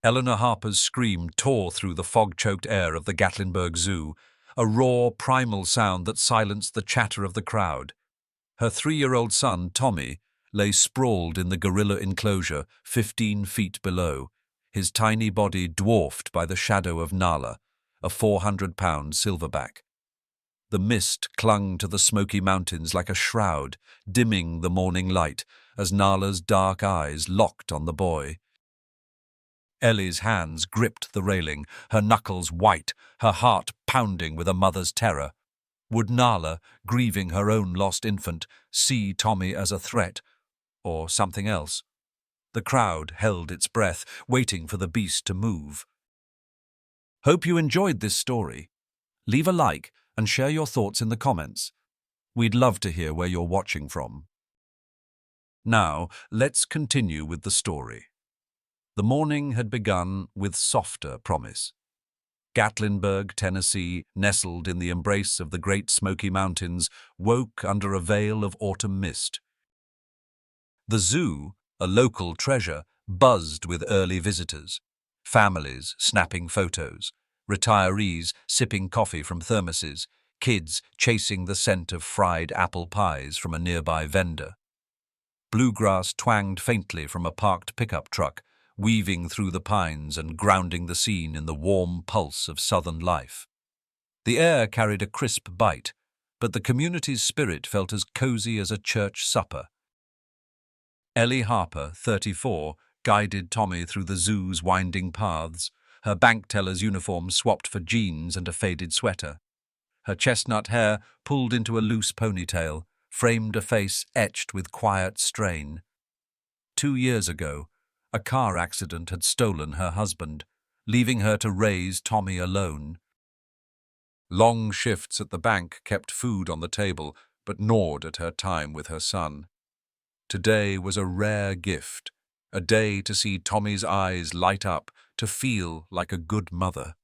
Eleanor Harper's scream tore through the fog-choked air of the Gatlinburg Zoo, a raw, primal sound that silenced the chatter of the crowd. Her 3-year-old son, Tommy, lay sprawled in the gorilla enclosure 15 feet below, his tiny body dwarfed by the shadow of Nala, a 400-pound silverback. The mist clung to the Smoky Mountains like a shroud, dimming the morning light as Nala's dark eyes locked on the boy. Ellie's hands gripped the railing, her knuckles white, her heart pounding with a mother's terror. Would Nala, grieving her own lost infant, see Tommy as a threat, or something else? The crowd held its breath, waiting for the beast to move. Hope you enjoyed this story. Leave a like and share your thoughts in the comments. We'd love to hear where you're watching from. Now, let's continue with the story. The morning had begun with softer promise. Gatlinburg, Tennessee, nestled in the embrace of the Great Smoky Mountains, woke under a veil of autumn mist. The zoo, a local treasure, buzzed with early visitors, families snapping photos, retirees sipping coffee from thermoses, kids chasing the scent of fried apple pies from a nearby vendor. Bluegrass twanged faintly from a parked pickup truck, weaving through the pines and grounding the scene in the warm pulse of southern life. The air carried a crisp bite, but the community's spirit felt as cozy as a church supper. Ellie Harper, 34, guided Tommy through the zoo's winding paths, her bank teller's uniform swapped for jeans and a faded sweater. Her chestnut hair, pulled into a loose ponytail, framed a face etched with quiet strain. 2 years ago, a car accident had stolen her husband, leaving her to raise Tommy alone. Long shifts at the bank kept food on the table, but gnawed at her time with her son. Today was a rare gift, a day to see Tommy's eyes light up, to feel like a good mother.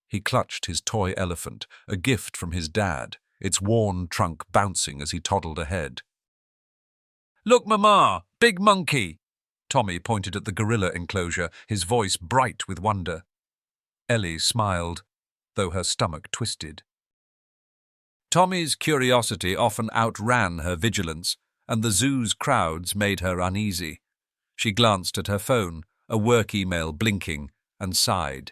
He clutched his toy elephant, a gift from his dad, its worn trunk bouncing as he toddled ahead. "Look, Mama! Big monkey!" Tommy pointed at the gorilla enclosure, his voice bright with wonder. Ellie smiled, though her stomach twisted. Tommy's curiosity often outran her vigilance, and the zoo's crowds made her uneasy. She glanced at her phone, a work email blinking, and sighed.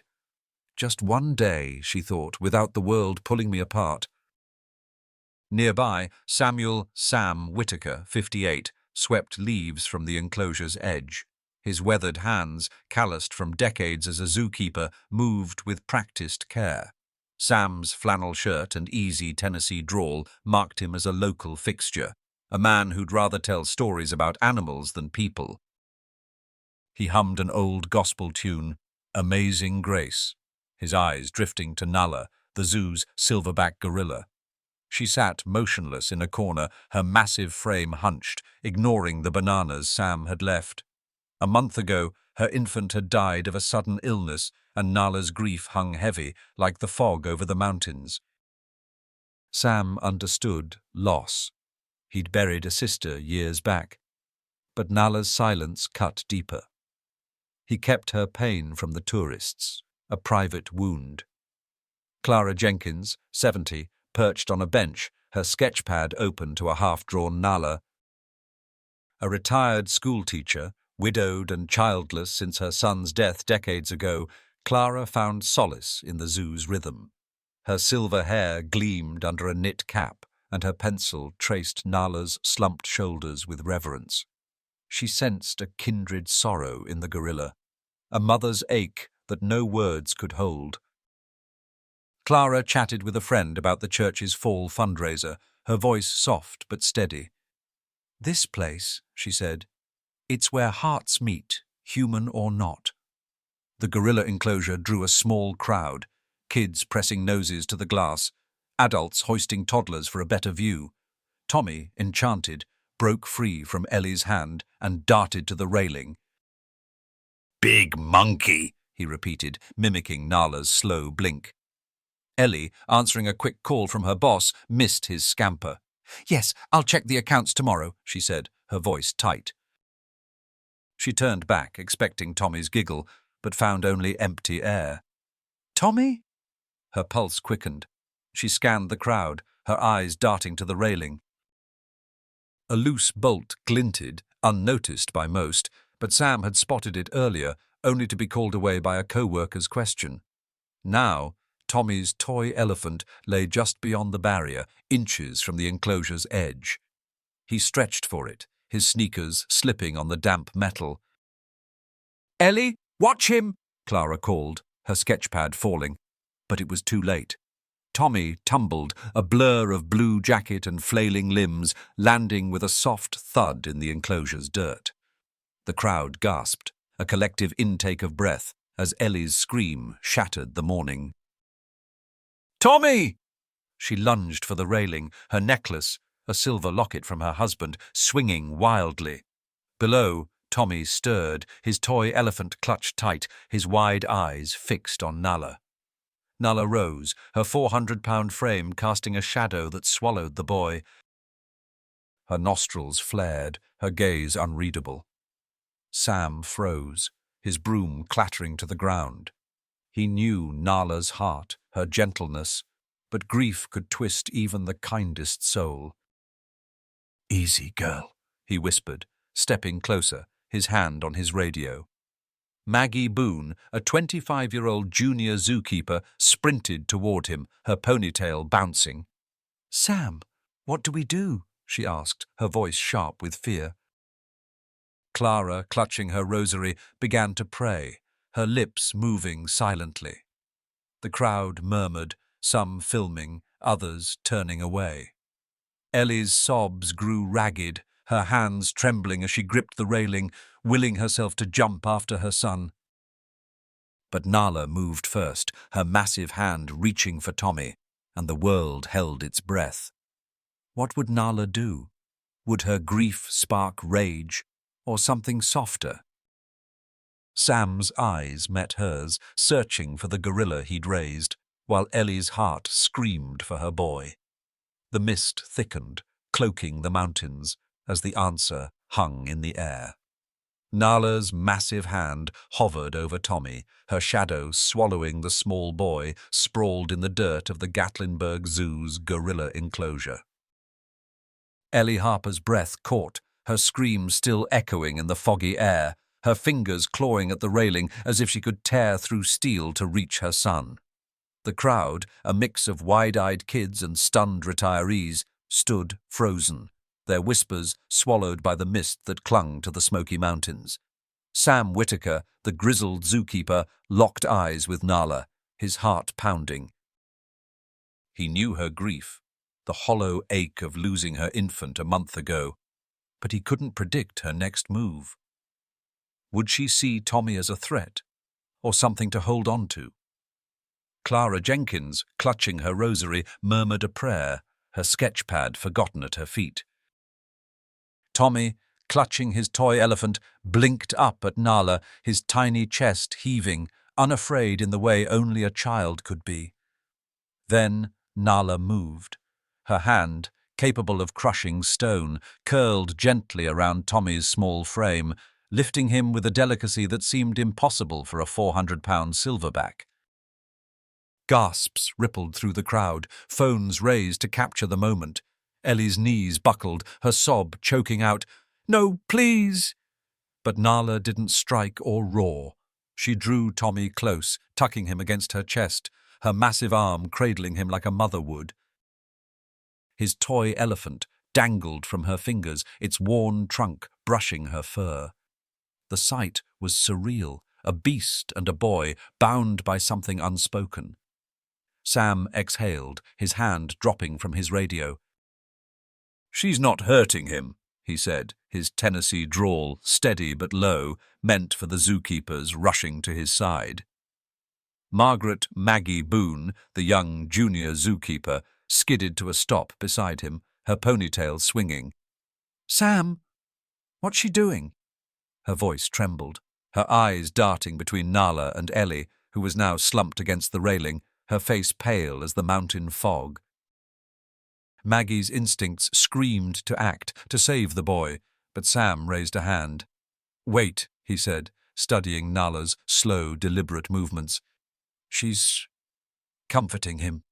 Just one day, she thought, without the world pulling me apart. Nearby, Samuel Sam Whitaker, 58, swept leaves from the enclosure's edge. His weathered hands, calloused from decades as a zookeeper, moved with practiced care. Sam's flannel shirt and easy Tennessee drawl marked him as a local fixture, a man who'd rather tell stories about animals than people. He hummed an old gospel tune, Amazing Grace, his eyes drifting to Nala, the zoo's silverback gorilla. She sat motionless in a corner, her massive frame hunched, ignoring the bananas Sam had left. A month ago, her infant had died of a sudden illness, and Nala's grief hung heavy, like the fog over the mountains. Sam understood loss. He'd buried a sister years back. But Nala's silence cut deeper. He kept her pain from the tourists, a private wound. Clara Jenkins, 70, perched on a bench, her sketchpad open to a half-drawn Nala. A retired schoolteacher, widowed and childless since her son's death decades ago, Clara found solace in the zoo's rhythm. Her silver hair gleamed under a knit cap, and her pencil traced Nala's slumped shoulders with reverence. She sensed a kindred sorrow in the gorilla, a mother's ache that no words could hold. Clara chatted with a friend about the church's fall fundraiser, her voice soft but steady. "This place," she said, "it's where hearts meet, human or not." The gorilla enclosure drew a small crowd, kids pressing noses to the glass, adults hoisting toddlers for a better view. Tommy, enchanted, broke free from Ellie's hand and darted to the railing. "Big monkey," he repeated, mimicking Nala's slow blink. Ellie, answering a quick call from her boss, missed his scamper. "Yes, I'll check the accounts tomorrow," she said, her voice tight. She turned back, expecting Tommy's giggle, but found only empty air. "Tommy?" Her pulse quickened. She scanned the crowd, her eyes darting to the railing. A loose bolt glinted, unnoticed by most, but Sam had spotted it earlier, only to be called away by a co-worker's question. Now, Tommy's toy elephant lay just beyond the barrier, inches from the enclosure's edge. He stretched for it, his sneakers slipping on the damp metal. "Ellie, watch him!" Clara called, her sketchpad falling. But it was too late. Tommy tumbled, a blur of blue jacket and flailing limbs, landing with a soft thud in the enclosure's dirt. The crowd gasped, a collective intake of breath, as Ellie's scream shattered the morning. "Tommy!" She lunged for the railing, her necklace, a silver locket from her husband, swinging wildly. Below, Tommy stirred, his toy elephant clutched tight, his wide eyes fixed on Nala. Nala rose, her 400-pound frame casting a shadow that swallowed the boy. Her nostrils flared, her gaze unreadable. Sam froze, his broom clattering to the ground. He knew Nala's heart, her gentleness, but grief could twist even the kindest soul. "Easy, girl," he whispered, stepping closer, his hand on his radio. Maggie Boone, a 25-year-old junior zookeeper, sprinted toward him, her ponytail bouncing. "Sam, what do we do?" she asked, her voice sharp with fear. Clara, clutching her rosary, began to pray, her lips moving silently. The crowd murmured, some filming, others turning away. Ellie's sobs grew ragged, her hands trembling as she gripped the railing, willing herself to jump after her son. But Nala moved first, her massive hand reaching for Tommy, and the world held its breath. What would Nala do? Would her grief spark rage, or something softer? Sam's eyes met hers, searching for the gorilla he'd raised, while Ellie's heart screamed for her boy. The mist thickened, cloaking the mountains, as the answer hung in the air. Nala's massive hand hovered over Tommy, her shadow swallowing the small boy sprawled in the dirt of the Gatlinburg Zoo's gorilla enclosure. Ellie Harper's breath caught, her scream still echoing in the foggy air, her fingers clawing at the railing as if she could tear through steel to reach her son. The crowd, a mix of wide-eyed kids and stunned retirees, stood frozen, their whispers swallowed by the mist that clung to the Smoky Mountains. Sam Whitaker, the grizzled zookeeper, locked eyes with Nala, his heart pounding. He knew her grief, the hollow ache of losing her infant a month ago, but he couldn't predict her next move. Would she see Tommy as a threat, or something to hold on to? Clara Jenkins, clutching her rosary, murmured a prayer, her sketchpad forgotten at her feet. Tommy, clutching his toy elephant, blinked up at Nala, his tiny chest heaving, unafraid in the way only a child could be. Then Nala moved. Her hand, capable of crushing stone, curled gently around Tommy's small frame, lifting him with a delicacy that seemed impossible for a 400-pound silverback. Gasps rippled through the crowd, phones raised to capture the moment. Ellie's knees buckled, her sob choking out, "No, please!" But Nala didn't strike or roar. She drew Tommy close, tucking him against her chest, her massive arm cradling him like a mother would. His toy elephant dangled from her fingers, its worn trunk brushing her fur. The sight was surreal, a beast and a boy bound by something unspoken. Sam exhaled, his hand dropping from his radio. "She's not hurting him," he said, his Tennessee drawl, steady but low, meant for the zookeepers rushing to his side. Margaret Maggie Boone, the young junior zookeeper, skidded to a stop beside him, her ponytail swinging. "Sam, what's she doing?" Her voice trembled, her eyes darting between Nala and Ellie, who was now slumped against the railing, her face pale as the mountain fog. Maggie's instincts screamed to act, to save the boy, but Sam raised a hand. "Wait," he said, studying Nala's slow, deliberate movements. She's comforting him.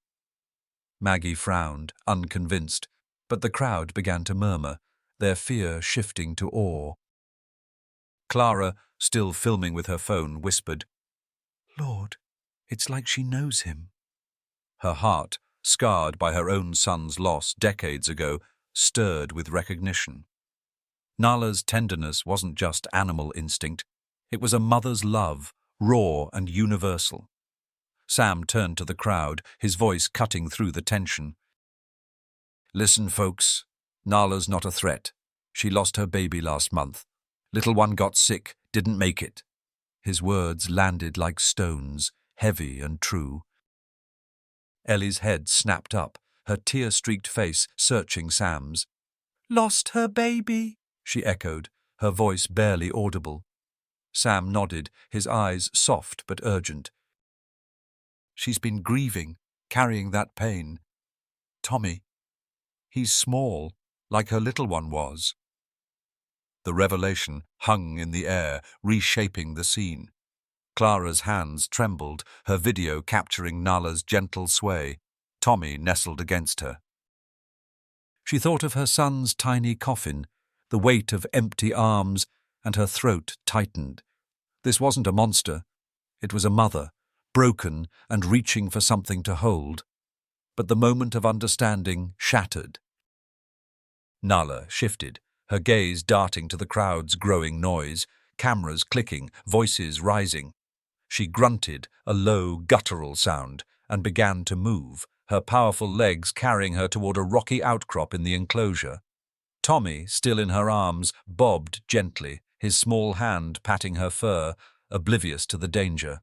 Maggie frowned, unconvinced, but the crowd began to murmur, their fear shifting to awe. Clara, still filming with her phone, whispered, "Lord, it's like she knows him." Her heart, scarred by her own son's loss decades ago, stirred with recognition. Nala's tenderness wasn't just animal instinct. It was a mother's love, raw and universal. Sam turned to the crowd, his voice cutting through the tension. "Listen, folks. Nala's not a threat. She lost her baby last month. Little one got sick, didn't make it." His words landed like stones, heavy and true. Ellie's head snapped up, her tear-streaked face searching Sam's. "Lost her baby," she echoed, her voice barely audible. Sam nodded, his eyes soft but urgent. "She's been grieving, carrying that pain. Tommy, he's small, like her little one was." The revelation hung in the air, reshaping the scene. Clara's hands trembled, her video capturing Nala's gentle sway. Tommy nestled against her. She thought of her son's tiny coffin, the weight of empty arms, and her throat tightened. This wasn't a monster. It was a mother, broken and reaching for something to hold. But the moment of understanding shattered. Nala shifted, her gaze darting to the crowd's growing noise, cameras clicking, voices rising. She grunted, a low, guttural sound, and began to move, her powerful legs carrying her toward a rocky outcrop in the enclosure. Tommy, still in her arms, bobbed gently, his small hand patting her fur, oblivious to the danger.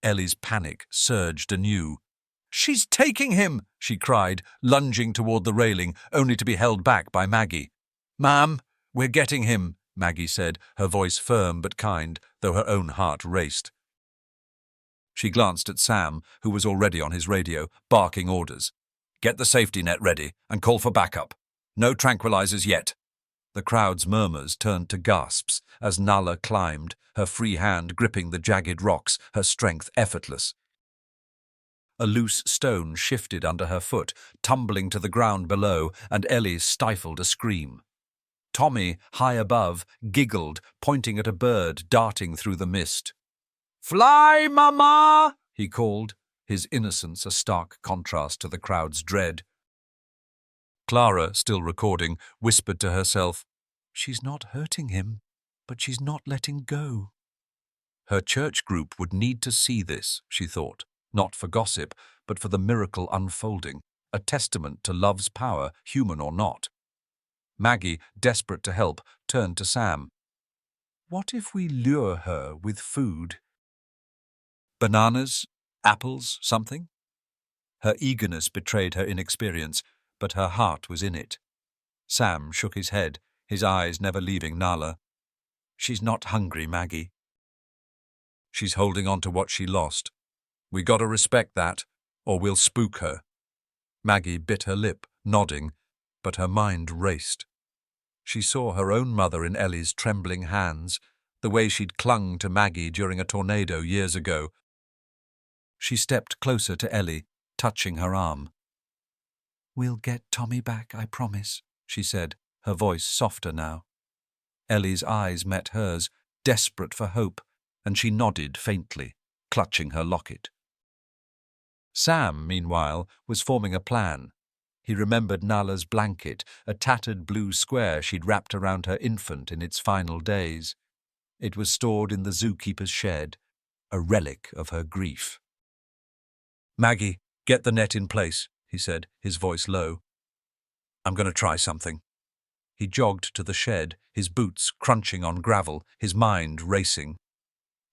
Ellie's panic surged anew. "She's taking him!" she cried, lunging toward the railing, only to be held back by Maggie. "Ma'am, we're getting him," Maggie said, her voice firm but kind, though her own heart raced. She glanced at Sam, who was already on his radio, barking orders. "Get the safety net ready and call for backup. No tranquilizers yet." The crowd's murmurs turned to gasps as Nala climbed, her free hand gripping the jagged rocks, her strength effortless. A loose stone shifted under her foot, tumbling to the ground below, and Ellie stifled a scream. Tommy, high above, giggled, pointing at a bird darting through the mist. "Fly, Mama!" he called, his innocence a stark contrast to the crowd's dread. Clara, still recording, whispered to herself, "She's not hurting him, but she's not letting go." Her church group would need to see this, she thought, not for gossip, but for the miracle unfolding, a testament to love's power, human or not. Maggie, desperate to help, turned to Sam. "What if we lure her with food? Bananas? Apples? Something?" Her eagerness betrayed her inexperience, but her heart was in it. Sam shook his head, his eyes never leaving Nala. "She's not hungry, Maggie. She's holding on to what she lost. We gotta respect that, or we'll spook her." Maggie bit her lip, nodding, but her mind raced. She saw her own mother in Ellie's trembling hands, the way she'd clung to Maggie during a tornado years ago. She stepped closer to Ellie, touching her arm. "We'll get Tommy back, I promise," she said, her voice softer now. Ellie's eyes met hers, desperate for hope, and she nodded faintly, clutching her locket. Sam, meanwhile, was forming a plan. He remembered Nala's blanket, a tattered blue square she'd wrapped around her infant in its final days. It was stored in the zookeeper's shed, a relic of her grief. "Maggie, get the net in place," he said, his voice low. "I'm going to try something." He jogged to the shed, his boots crunching on gravel, his mind racing.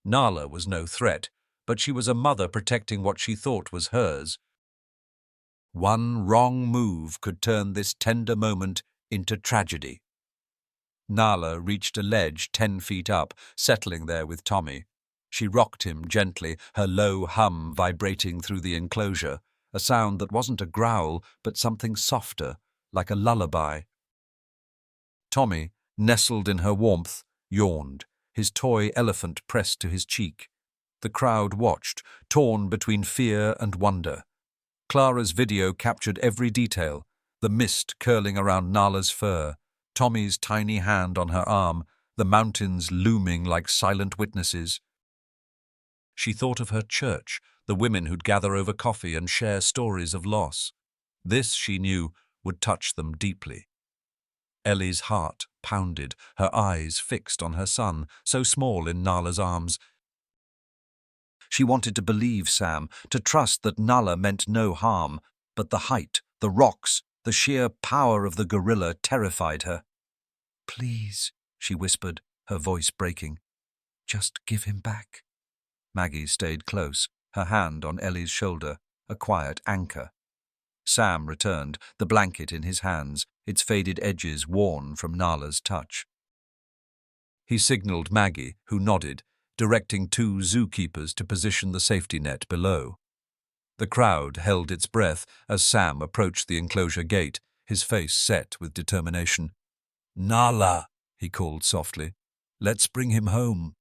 Nala was no threat, but she was a mother protecting what she thought was hers. One wrong move could turn this tender moment into tragedy. Nala reached a ledge 10 feet up, settling there with Tommy. She rocked him gently, her low hum vibrating through the enclosure, a sound that wasn't a growl, but something softer, like a lullaby. Tommy, nestled in her warmth, yawned, his toy elephant pressed to his cheek. The crowd watched, torn between fear and wonder. Clara's video captured every detail, the mist curling around Nala's fur, Tommy's tiny hand on her arm, the mountains looming like silent witnesses. She thought of her church, the women who'd gather over coffee and share stories of loss. This, she knew, would touch them deeply. Ellie's heart pounded, her eyes fixed on her son, so small in Nala's arms. She wanted to believe Sam, to trust that Nala meant no harm, but the height, the rocks, the sheer power of the gorilla terrified her. "Please," she whispered, her voice breaking. "Just give him back." Maggie stayed close, her hand on Ellie's shoulder, a quiet anchor. Sam returned, the blanket in his hands, its faded edges worn from Nala's touch. He signaled Maggie, who nodded, directing 2 zookeepers to position the safety net below. The crowd held its breath as Sam approached the enclosure gate, his face set with determination. "Nala," he called softly. "Let's bring him home."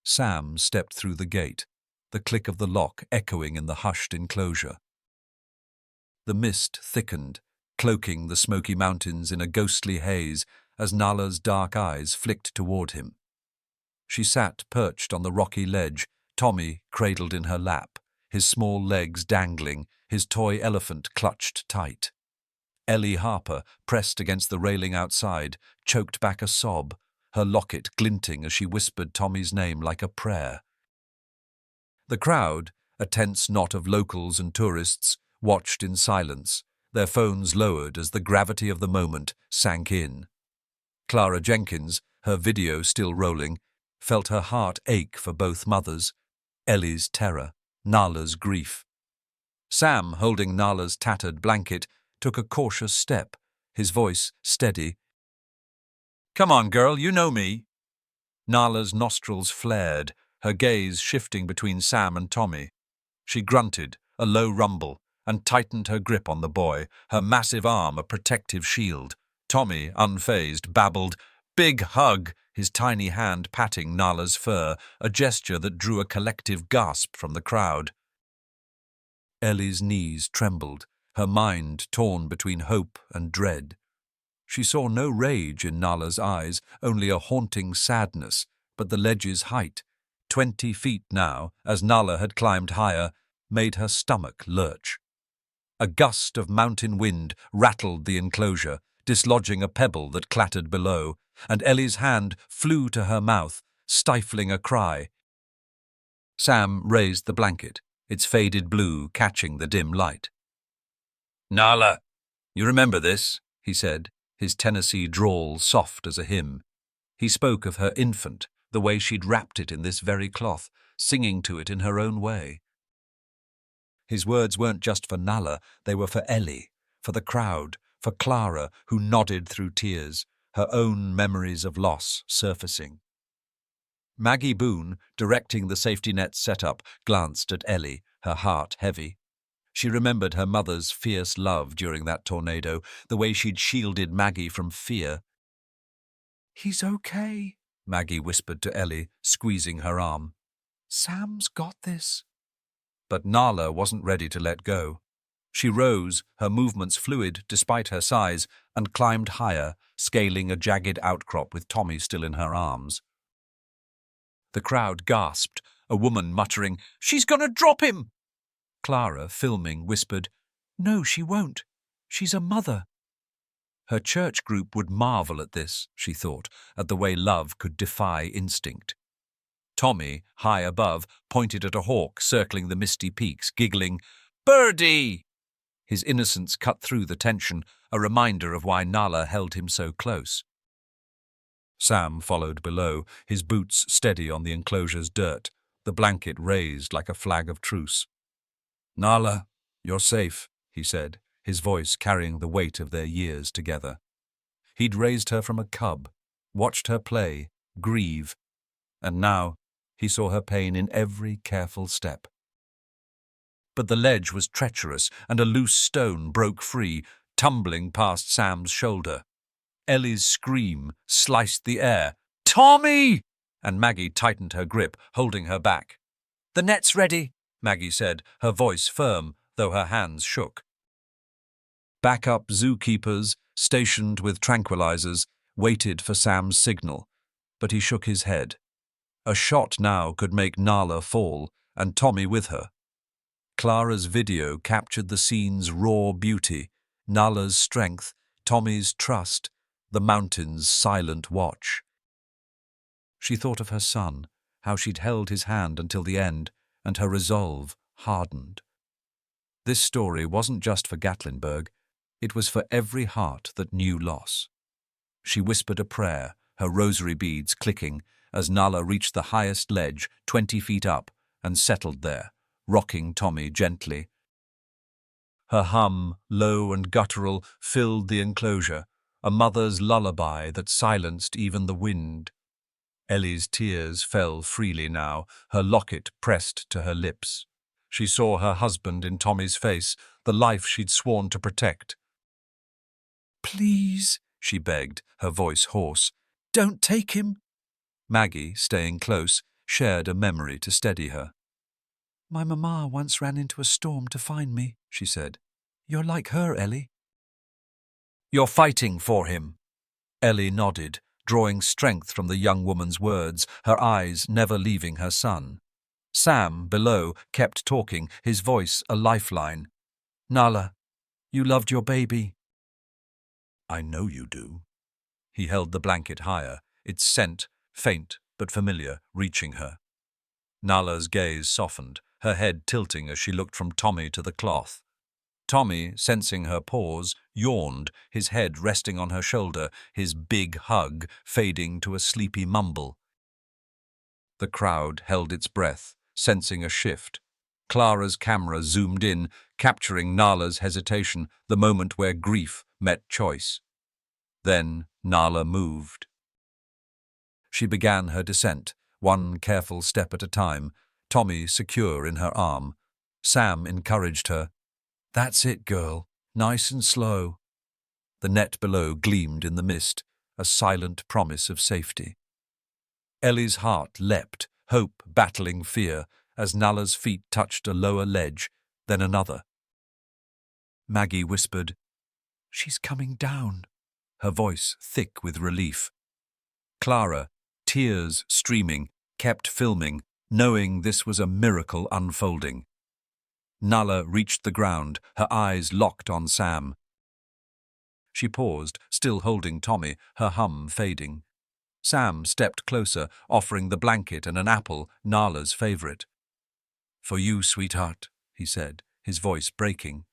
Sam stepped through the gate, the click of the lock echoing in the hushed enclosure. The mist thickened, cloaking the Smoky Mountains in a ghostly haze as Nala's dark eyes flicked toward him. She sat perched on the rocky ledge, Tommy cradled in her lap, his small legs dangling, his toy elephant clutched tight. Ellie Harper, pressed against the railing outside, choked back a sob, her locket glinting as she whispered Tommy's name like a prayer. The crowd, a tense knot of locals and tourists, watched in silence, their phones lowered as the gravity of the moment sank in. Clara Jenkins, her video still rolling, felt her heart ache for both mothers, Ellie's terror, Nala's grief. Sam, holding Nala's tattered blanket, took a cautious step, his voice steady. "Come on, girl, you know me." Nala's nostrils flared, her gaze shifting between Sam and Tommy. She grunted, a low rumble, and tightened her grip on the boy, her massive arm a protective shield. Tommy, unfazed, babbled, "Big hug," his tiny hand patting Nala's fur, a gesture that drew a collective gasp from the crowd. Ellie's knees trembled, her mind torn between hope and dread. She saw no rage in Nala's eyes, only a haunting sadness, but the ledge's height, 20 feet now, as Nala had climbed higher, made her stomach lurch. A gust of mountain wind rattled the enclosure, dislodging a pebble that clattered below, and Ellie's hand flew to her mouth, stifling a cry. Sam raised the blanket, its faded blue catching the dim light. "Nala, you remember this?" he said, his Tennessee drawl soft as a hymn. He spoke of her infant, the way she'd wrapped it in this very cloth, singing to it in her own way. His words weren't just for Nala, they were for Ellie, for the crowd, for Clara, who nodded through tears, her own memories of loss surfacing. Maggie Boone, directing the safety net setup, glanced at Ellie, her heart heavy. She remembered her mother's fierce love during that tornado, the way she'd shielded Maggie from fear. "He's okay," Maggie whispered to Ellie, squeezing her arm. "Sam's got this." But Nala wasn't ready to let go. She rose, her movements fluid despite her size, and climbed higher, scaling a jagged outcrop with Tommy still in her arms. The crowd gasped, a woman muttering, "She's gonna drop him!" Clara, filming, whispered, "No, she won't. She's a mother." Her church group would marvel at this, she thought, at the way love could defy instinct. Tommy, high above, pointed at a hawk circling the misty peaks, giggling, "Birdie!" His innocence cut through the tension, a reminder of why Nala held him so close. Sam followed below, his boots steady on the enclosure's dirt, the blanket raised like a flag of truce. "Nala, you're safe," he said, his voice carrying the weight of their years together. He'd raised her from a cub, watched her play, grieve, and now he saw her pain in every careful step. But the ledge was treacherous, and a loose stone broke free, tumbling past Sam's shoulder. Ellie's scream sliced the air. "Tommy!" and Maggie tightened her grip, holding her back. "The net's ready," Maggie said, her voice firm, though her hands shook. Backup zookeepers, stationed with tranquilizers, waited for Sam's signal, but he shook his head. A shot now could make Nala fall, and Tommy with her. Clara's video captured the scene's raw beauty, Nala's strength, Tommy's trust, the mountain's silent watch. She thought of her son, how she'd held his hand until the end, and her resolve hardened. This story wasn't just for Gatlinburg, it was for every heart that knew loss. She whispered a prayer, her rosary beads clicking, as Nala reached the highest ledge, 20 feet up, and settled there, rocking Tommy gently. Her hum, low and guttural, filled the enclosure, a mother's lullaby that silenced even the wind. Ellie's tears fell freely now, her locket pressed to her lips. She saw her husband in Tommy's face, the life she'd sworn to protect. "Please," she begged, her voice hoarse, "don't take him." Maggie, staying close, shared a memory to steady her. "My mamma once ran into a storm to find me," she said. "You're like her, Ellie." "You're fighting for him." Ellie nodded, drawing strength from the young woman's words, her eyes never leaving her son. Sam, below, kept talking, his voice a lifeline. "Nala, you loved your baby." "I know you do." He held the blanket higher, its scent, faint but familiar, reaching her. Nala's gaze softened, her head tilting as she looked from Tommy to the cloth. Tommy, sensing her pause, yawned, his head resting on her shoulder, his big hug fading to a sleepy mumble. The crowd held its breath, sensing a shift. Clara's camera zoomed in, capturing Nala's hesitation, the moment where grief met choice. Then Nala moved. She began her descent, one careful step at a time, Tommy secure in her arm. Sam encouraged her. "That's it, girl. Nice and slow." The net below gleamed in the mist, a silent promise of safety. Ellie's heart leapt, hope battling fear, as Nala's feet touched a lower ledge, then another. Maggie whispered, "She's coming down," her voice thick with relief. Clara, tears streaming, kept filming, knowing this was a miracle unfolding. Nala reached the ground, her eyes locked on Sam. She paused, still holding Tommy, her hum fading. Sam stepped closer, offering the blanket and an apple, Nala's favorite. "For you, sweetheart," he said, his voice breaking.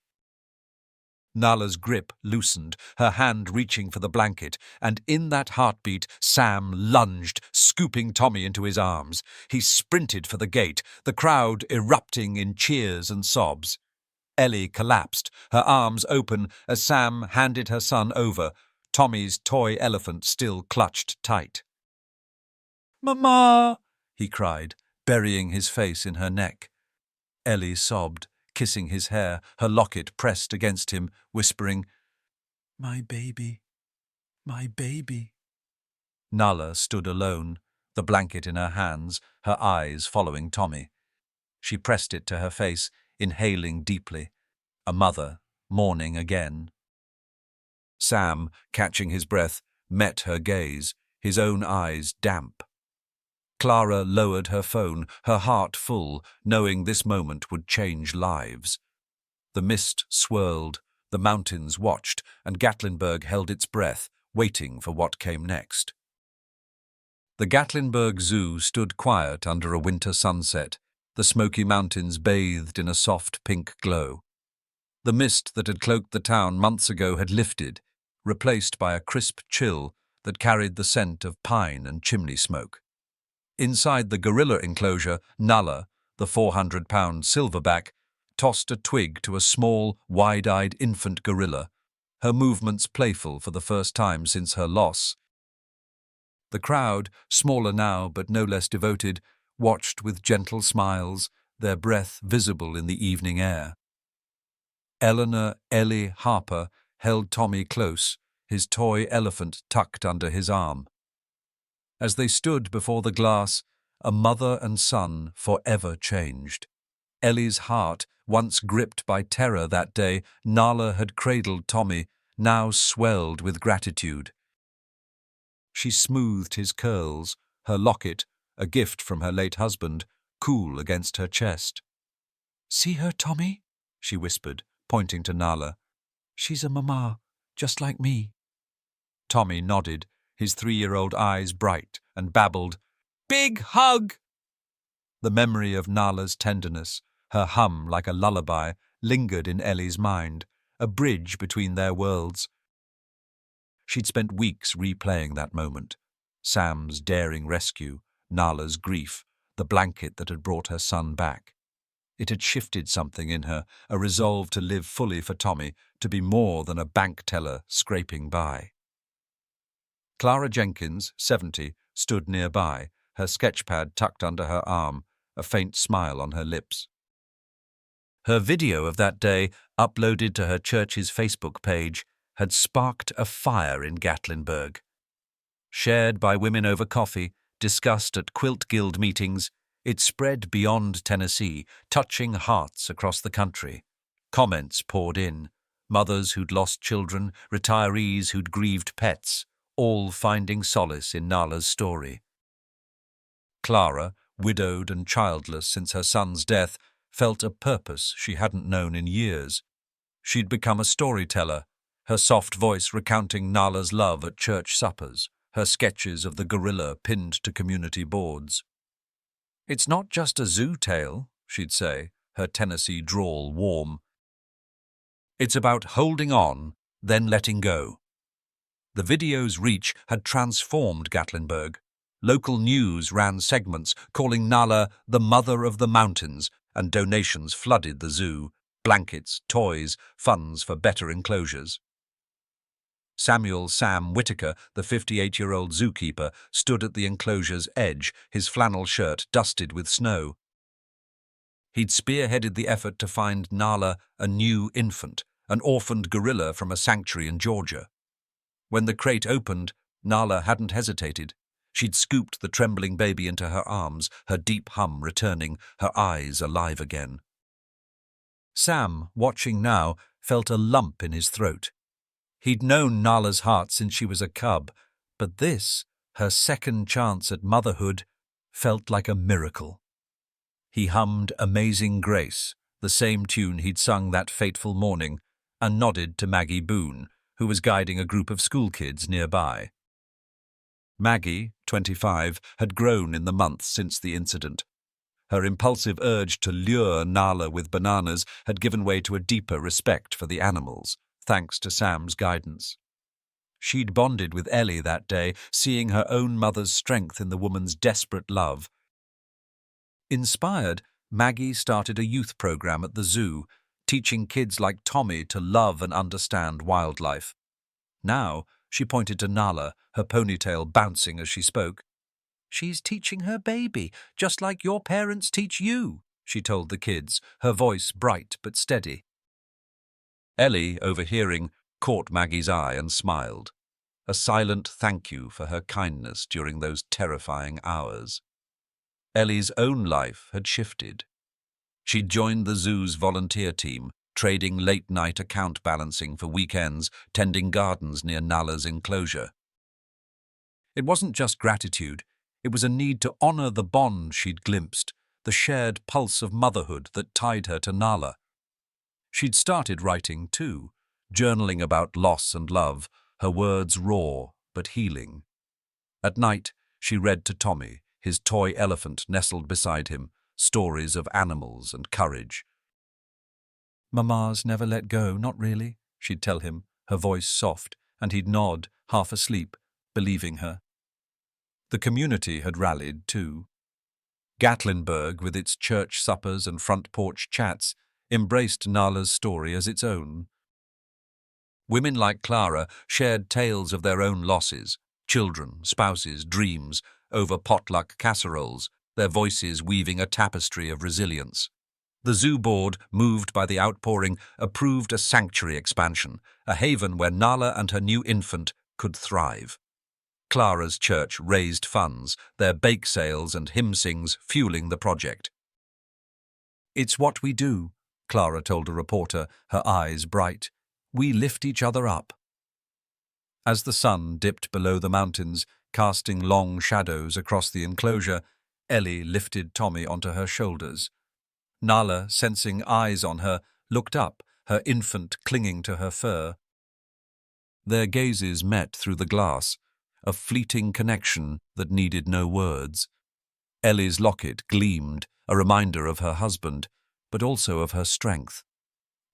Nala's grip loosened, her hand reaching for the blanket, and in that heartbeat, Sam lunged, scooping Tommy into his arms. He sprinted for the gate, the crowd erupting in cheers and sobs. Ellie collapsed, her arms open as Sam handed her son over, Tommy's toy elephant still clutched tight. "Mama!" he cried, burying his face in her neck. Ellie sobbed, kissing his hair, her locket pressed against him, whispering, "My baby, my baby." Nala stood alone, the blanket in her hands, her eyes following Tommy. She pressed it to her face, inhaling deeply. A mother, mourning again. Sam, catching his breath, met her gaze, his own eyes damp. Clara lowered her phone, her heart full, knowing this moment would change lives. The mist swirled, the mountains watched, and Gatlinburg held its breath, waiting for what came next. The Gatlinburg Zoo stood quiet under a winter sunset, the Smoky Mountains bathed in a soft pink glow. The mist that had cloaked the town months ago had lifted, replaced by a crisp chill that carried the scent of pine and chimney smoke. Inside the gorilla enclosure, Nala, the 400-pound silverback, tossed a twig to a small, wide-eyed infant gorilla, her movements playful for the first time since her loss. The crowd, smaller now but no less devoted, watched with gentle smiles, their breath visible in the evening air. Eleanor Ellie Harper held Tommy close, his toy elephant tucked under his arm. As they stood before the glass, a mother and son forever changed. Ellie's heart, once gripped by terror that day Nala had cradled Tommy, now swelled with gratitude. She smoothed his curls, her locket, a gift from her late husband, cool against her chest. "See her, Tommy?" she whispered, pointing to Nala. "She's a mama, just like me." Tommy nodded, his 3-year-old eyes bright, and babbled, "Big hug!" The memory of Nala's tenderness, her hum like a lullaby, lingered in Ellie's mind, a bridge between their worlds. She'd spent weeks replaying that moment. Sam's daring rescue, Nala's grief, the blanket that had brought her son back. It had shifted something in her, a resolve to live fully for Tommy, to be more than a bank teller scraping by. Clara Jenkins, 70, stood nearby, her sketchpad tucked under her arm, a faint smile on her lips. Her video of that day, uploaded to her church's Facebook page, had sparked a fire in Gatlinburg. Shared by women over coffee, discussed at Quilt Guild meetings, it spread beyond Tennessee, touching hearts across the country. Comments poured in, mothers who'd lost children, retirees who'd grieved pets, all finding solace in Nala's story. Clara, widowed and childless since her son's death, felt a purpose she hadn't known in years. She'd become a storyteller, her soft voice recounting Nala's love at church suppers, her sketches of the gorilla pinned to community boards. "It's not just a zoo tale," she'd say, her Tennessee drawl warm. "It's about holding on, then letting go." The video's reach had transformed Gatlinburg. Local news ran segments calling Nala the Mother of the Mountains, and donations flooded the zoo, blankets, toys, funds for better enclosures. Samuel "Sam" Whitaker, the 58-year-old zookeeper, stood at the enclosure's edge, his flannel shirt dusted with snow. He'd spearheaded the effort to find Nala a new infant, an orphaned gorilla from a sanctuary in Georgia. When the crate opened, Nala hadn't hesitated. She'd scooped the trembling baby into her arms, her deep hum returning, her eyes alive again. Sam, watching now, felt a lump in his throat. He'd known Nala's heart since she was a cub, but this, her second chance at motherhood, felt like a miracle. He hummed Amazing Grace, the same tune he'd sung that fateful morning, and nodded to Maggie Boone, who was guiding a group of schoolkids nearby. Maggie, 25, had grown in the months since the incident. Her impulsive urge to lure Nala with bananas had given way to a deeper respect for the animals, thanks to Sam's guidance. She'd bonded with Ellie that day, seeing her own mother's strength in the woman's desperate love. Inspired, Maggie started a youth program at the zoo, teaching kids like Tommy to love and understand wildlife. Now, she pointed to Nala, her ponytail bouncing as she spoke. "She's teaching her baby, just like your parents teach you," she told the kids, her voice bright but steady. Ellie, overhearing, caught Maggie's eye and smiled. A silent thank you for her kindness during those terrifying hours. Ellie's own life had shifted. She'd joined the zoo's volunteer team, trading late-night account balancing for weekends, tending gardens near Nala's enclosure. It wasn't just gratitude, it was a need to honor the bond she'd glimpsed, the shared pulse of motherhood that tied her to Nala. She'd started writing too, journaling about loss and love, her words raw but healing. At night, she read to Tommy, his toy elephant nestled beside him, stories of animals and courage. "Mama's never let go, not really," she'd tell him, her voice soft, and he'd nod, half asleep, believing her. The community had rallied too. Gatlinburg, with its church suppers and front porch chats, embraced Nala's story as its own. Women like Clara shared tales of their own losses, children, spouses, dreams, over potluck casseroles, their voices weaving a tapestry of resilience. The zoo board, moved by the outpouring, approved a sanctuary expansion, a haven where Nala and her new infant could thrive. Clara's church raised funds, their bake sales and hymn sings fueling the project. "It's what we do," Clara told a reporter, her eyes bright. "We lift each other up." As the sun dipped below the mountains, casting long shadows across the enclosure, Ellie lifted Tommy onto her shoulders. Nala, sensing eyes on her, looked up, her infant clinging to her fur. Their gazes met through the glass, a fleeting connection that needed no words. Ellie's locket gleamed, a reminder of her husband, but also of her strength.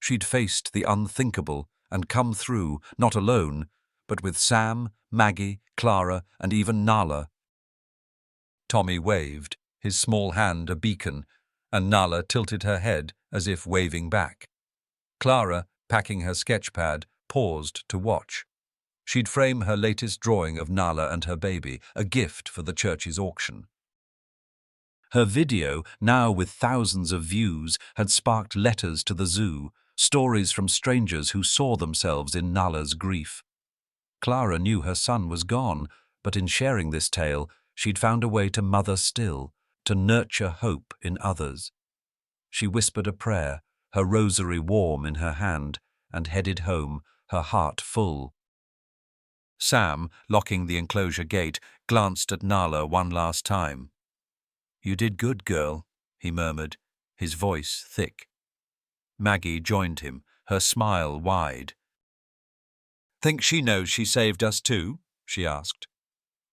She'd faced the unthinkable and come through, not alone, but with Sam, Maggie, Clara, and even Nala. Tommy waved, his small hand a beacon, and Nala tilted her head as if waving back. Clara, packing her sketchpad, paused to watch. She'd frame her latest drawing of Nala and her baby, a gift for the church's auction. Her video, now with thousands of views, had sparked letters to the zoo, stories from strangers who saw themselves in Nala's grief. Clara knew her son was gone, but in sharing this tale, she'd found a way to mother still, to nurture hope in others. She whispered a prayer, her rosary warm in her hand, and headed home, her heart full. Sam, locking the enclosure gate, glanced at Nala one last time. "You did good, girl," he murmured, his voice thick. Maggie joined him, her smile wide. "Think she knows she saved us too?" she asked.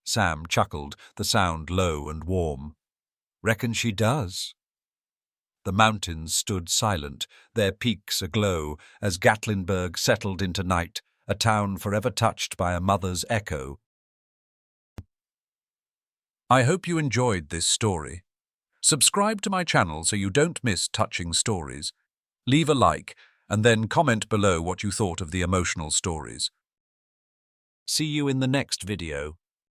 Sam chuckled, the sound low and warm. "Reckon she does." The mountains stood silent, their peaks aglow, as Gatlinburg settled into night, a town forever touched by a mother's echo. I hope you enjoyed this story. Subscribe to my channel so you don't miss touching stories. Leave a like, and then comment below what you thought of the emotional stories. See you in the next video.